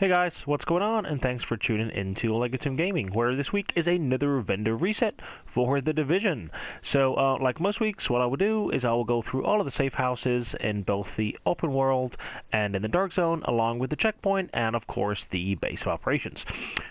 Hey guys, what's going on? And thanks for tuning into Legatum Gaming, where this week is another vendor reset for The Division. So, like most weeks, what I will do is I will go through all of the safe houses in both the open world and in the dark zone, along with the checkpoint and, of course, the base of operations.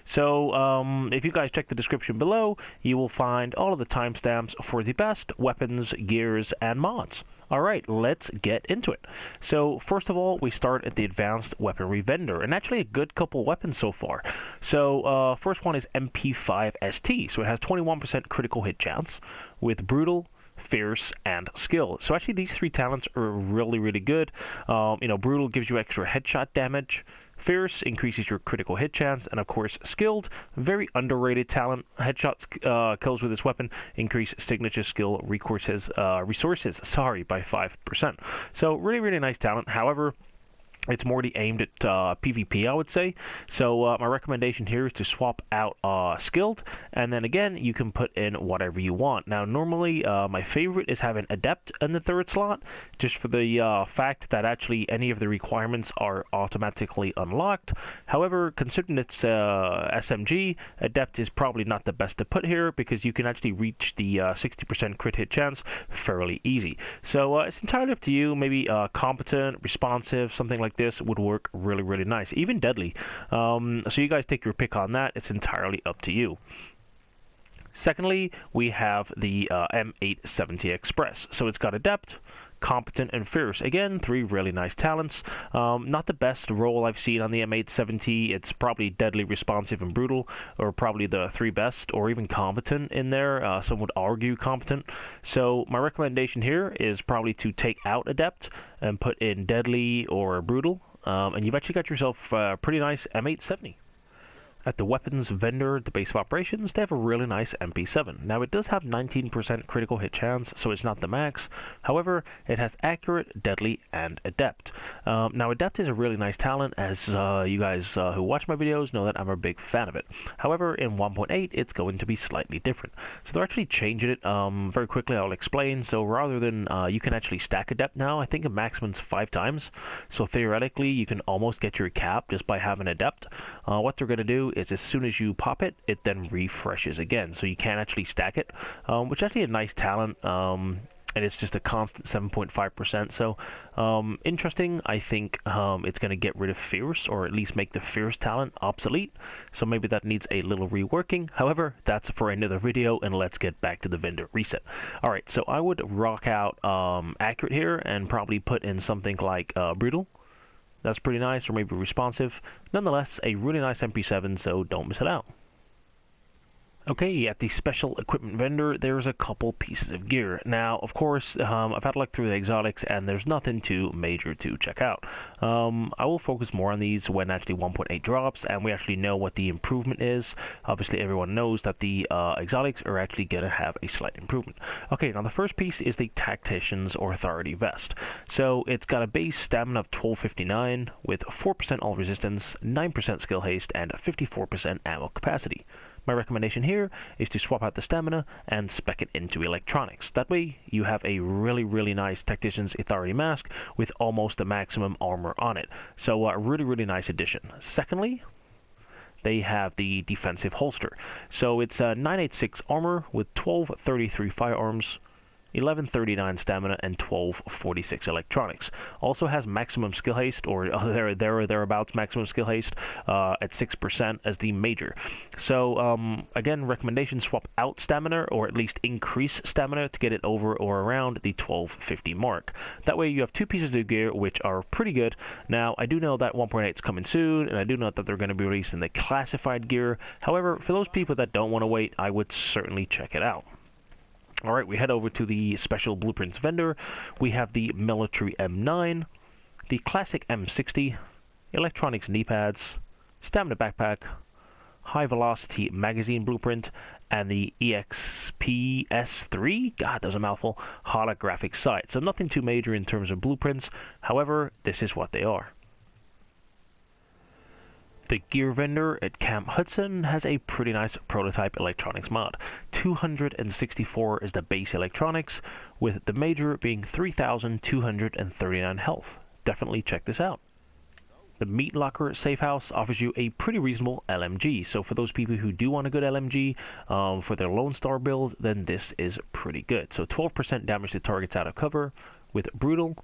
So, if you guys check the description below, you will find all of the timestamps for the best weapons, gears, and mods. Alright, let's get into it. So, first of all, we start at the advanced weaponry vendor, and actually a good couple weapons so far. So, first one is MP5 ST, so it has 21% critical hit chance with brutal, fierce, and skill. So actually these three talents are really good. Brutal gives you extra headshot damage. Fierce increases your critical hit chance, and of course skilled, very underrated talent. Headshots kills with this weapon increase signature skill resources by 5%. So really nice talent. However, it's more aimed at PvP, I would say. So my recommendation here is to swap out skilled, and then again you can put in whatever you want. Now normally my favorite is having adept in the third slot, just for the fact that actually any of the requirements are automatically unlocked. However, considering it's SMG, adept is probably not the best to put here, because you can actually reach the 60% crit hit chance fairly easy. So it's entirely up to you. Maybe competent, responsive, something like this would work really nice. Even deadly. So you guys take your pick on that. It's entirely up to you. Secondly, we have the M870 Express. So it's got adept, competent, and fierce. Again, three really nice talents. Not the best roll I've seen on the M870. It's probably deadly, responsive, and brutal, or probably the three best, or even competent in there. Some would argue competent. So my recommendation here is probably to take out adept and put in deadly or brutal, and you've actually got yourself a pretty nice M870. At the weapons vendor, the base of operations, they have a really nice MP7. Now it does have 19% critical hit chance, so it's not the max. However, it has accurate, deadly, and adept. Now adept is a really nice talent, as you guys who watch my videos know that I'm a big fan of it. However, in 1.8 it's going to be slightly different. So they're actually changing it very quickly. I'll explain. So rather than you can actually stack adept now, I think a maximum's 5 times. So theoretically you can almost get your cap just by having adept. What they're going to do is as soon as you pop it, it then refreshes again, so you can't actually stack it, which is actually a nice talent, and it's just a constant 7.5%. So interesting. I think it's going to get rid of fierce, or at least make the fierce talent obsolete, so maybe that needs a little reworking. However, that's for another video, and let's get back to the vendor reset. Alright, so I would rock out accurate here and probably put in something like brutal. That's pretty nice, or maybe responsive. Nonetheless, a really nice MP7, so don't miss it out. Okay, at the special equipment vendor, there's a couple pieces of gear. Now, of course, I've had a look through the exotics, and there's nothing too major to check out. I will focus more on these when actually 1.8 drops, and we actually know what the improvement is. Obviously, everyone knows that the exotics are actually going to have a slight improvement. Okay, now the first piece is the Tacticians or Authority Vest. So it's got a base stamina of 1259 with 4% all resistance, 9% skill haste, and 54% ammo capacity. My recommendation here is to swap out the stamina and spec it into electronics. That way you have a really nice Tacticians Authority mask with almost a maximum armor on it. So really nice addition. Secondly, they have the defensive holster. So it's a 986 armor with 1233 firearms, 1139 stamina, and 1246 electronics. Also has maximum skill haste, or thereabouts maximum skill haste, at 6% as the major. So again, recommendation, swap out stamina, or at least increase stamina to get it over or around the 1250 mark. That way you have two pieces of gear which are pretty good. Now I do know that 1.8 is coming soon, and I do know that they're going to be releasing the classified gear. However, for those people that don't want to wait, I would certainly check it out. Alright, we head over to the special blueprints vendor. We have the military M9, the classic M60, electronics knee pads, stamina backpack, high velocity magazine blueprint, and the EXP S3, god, that was a mouthful, holographic sight. So nothing too major in terms of blueprints. However, this is what they are. The gear vendor at Camp Hudson has a pretty nice prototype electronics mod. 264 is the base electronics, with the major being 3,239 health. Definitely check this out. The Meat Locker Safe House offers you a pretty reasonable LMG. So for those people who do want a good LMG for their Lone Star build, then this is pretty good. So 12% damage to targets out of cover with Brutal,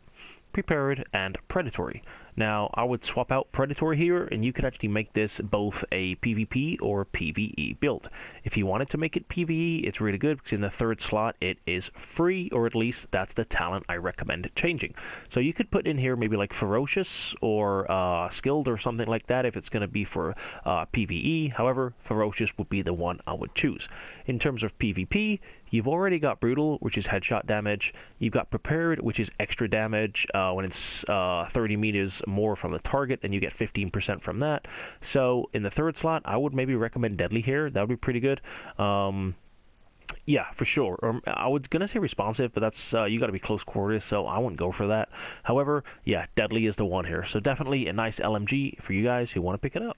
Prepared, and Predatory. Now, I would swap out Predatory here, and you could actually make this both a PvP or PvE build. If you wanted to make it PvE, it's really good, because in the third slot, it is free, or at least that's the talent I recommend changing. So you could put in here maybe like Ferocious or Skilled or something like that if it's going to be for PvE. However, Ferocious would be the one I would choose. In terms of PvP, you've already got Brutal, which is headshot damage. You've got Prepared, which is extra damage when it's 30 meters more from the target, and you get 15% from that. So in the third slot, I would maybe recommend Deadly here. That would be pretty good. Yeah, for sure. I was gonna say Responsive, but that's you got to be close quarters, so I wouldn't go for that. However, yeah, Deadly is the one here. So definitely a nice LMG for you guys who want to pick it up.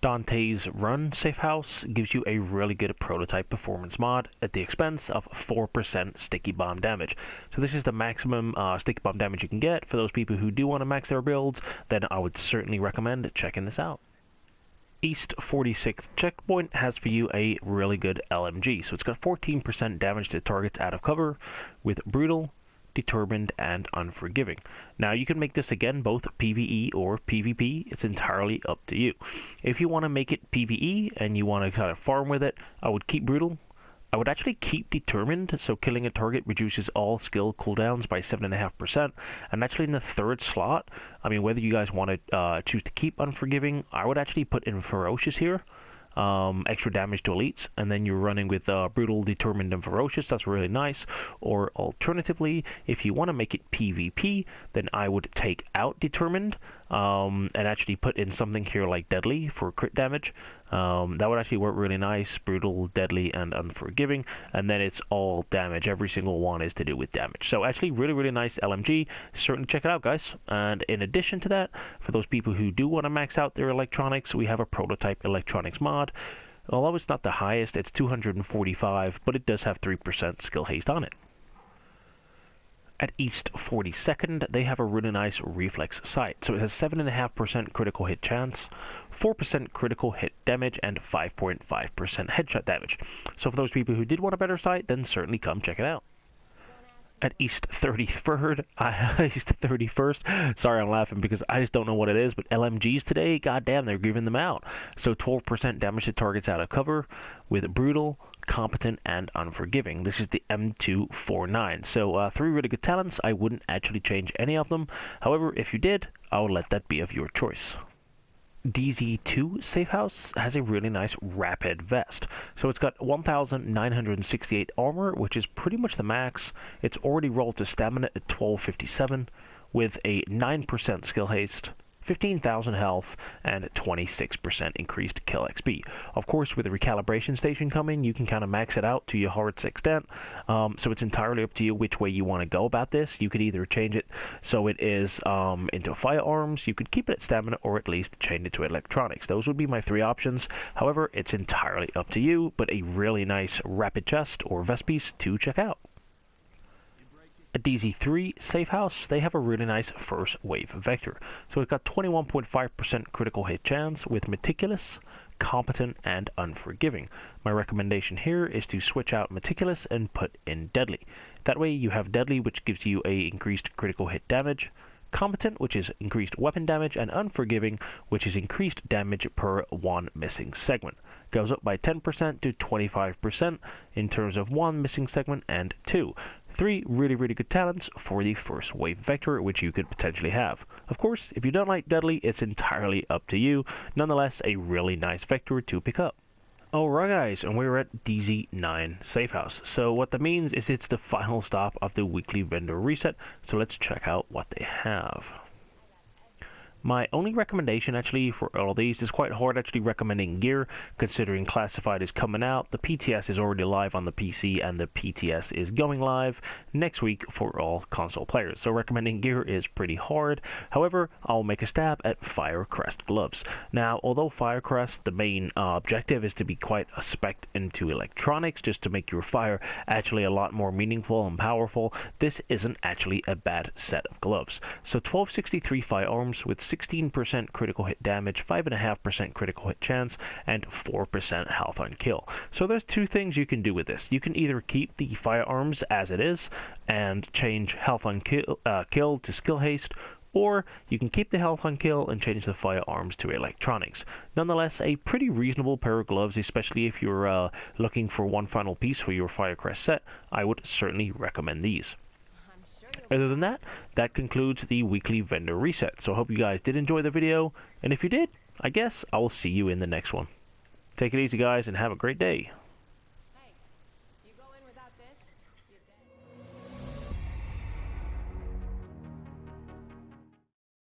Dante's Run Safe House gives you a really good prototype performance mod at the expense of 4% sticky bomb damage. So this is the maximum sticky bomb damage you can get. For those people who do want to max their builds, then I would certainly recommend checking this out. East 46th Checkpoint has for you a really good LMG. So it's got 14% damage to targets out of cover with Brutal, Determined, and Unforgiving. Now you can make this again both PvE or PvP. It's entirely up to you. If you want to make it PvE and you want to kind of farm with it, I would keep Brutal. I would actually keep Determined, so killing a target reduces all skill cooldowns by 7.5%. And actually in the third slot, I mean, whether you guys want to choose to keep Unforgiving, I would actually put in Ferocious here. Extra damage to elites, and then you're running with Brutal, Determined, and Ferocious. That's really nice. Or alternatively, if you want to make it PvP, then I would take out Determined and actually put in something here like Deadly for crit damage. That would actually work really nice. Brutal, Deadly, and Unforgiving, and then it's all damage. Every single one is to do with damage. So actually really, really nice LMG. Certainly check it out, guys. And in addition to that, for those people who do want to max out their electronics, we have a prototype electronics mod. Although it's not the highest, it's 245, but it does have 3% skill haste on it. At East 42nd, they have a really nice reflex sight. So it has 7.5% critical hit chance, 4% critical hit damage, and 5.5% headshot damage. So for those people who did want a better sight, then certainly come check it out. At East 31st, sorry I'm laughing because I just don't know what it is, but LMGs today, goddamn, they're giving them out. So 12% damage to targets out of cover with Brutal, Competent, and Unforgiving. This is the M249. So 3 really good talents. I wouldn't actually change any of them. However, if you did, I would let that be of your choice. DZ2 Safe House has a really nice rapid vest. So it's got 1,968 armor, which is pretty much the max. It's already rolled to stamina at 1257 with a 9% skill haste, 15,000 health, and 26% increased kill XP. Of course, with the recalibration station coming, you can kind of max it out to your heart's extent. So it's entirely up to you which way you want to go about this. You could either change it so it is into firearms, you could keep it at stamina, or at least change it to electronics. Those would be my 3 options. However, it's entirely up to you, but a really nice rapid chest or vest piece to check out. At DZ3 Safe House, they have a really nice first wave vector. So it's got 21.5% critical hit chance with Meticulous, Competent, and Unforgiving. My recommendation here is to switch out Meticulous and put in Deadly. That way you have Deadly, which gives you a increased critical hit damage, Competent, which is increased weapon damage, and Unforgiving, which is increased damage per 1 missing segment. Goes up by 10% to 25% in terms of 1 missing segment and 2. 3 really, really good talents for the first wave vector, which you could potentially have. Of course, if you don't like Deadly, it's entirely up to you. Nonetheless, a really nice vector to pick up. Alright guys, and we're at DZ9 Safe House. So what that means is it's the final stop of the weekly vendor reset. So let's check out what they have. My only recommendation actually for all of these is quite hard actually recommending gear considering Classified is coming out, the PTS is already live on the PC, and the PTS is going live next week for all console players. So recommending gear is pretty hard. However, I'll make a stab at Firecrest Gloves. Now, although Firecrest, the main objective is to be quite a spec into electronics just to make your fire actually a lot more meaningful and powerful, this isn't actually a bad set of gloves. So 1263 firearms with 16% critical hit damage, 5.5% critical hit chance, and 4% health on kill. So there's two things you can do with this. You can either keep the firearms as it is and change health on kill to skill haste, or you can keep the health on kill and change the firearms to electronics. Nonetheless, a pretty reasonable pair of gloves, especially if you're looking for one final piece for your Firecrest set. I would certainly recommend these. Other than that, that concludes the weekly vendor reset. So I hope you guys did enjoy the video, and if you did, I guess I will see you in the next one. Take it easy, guys, and have a great day.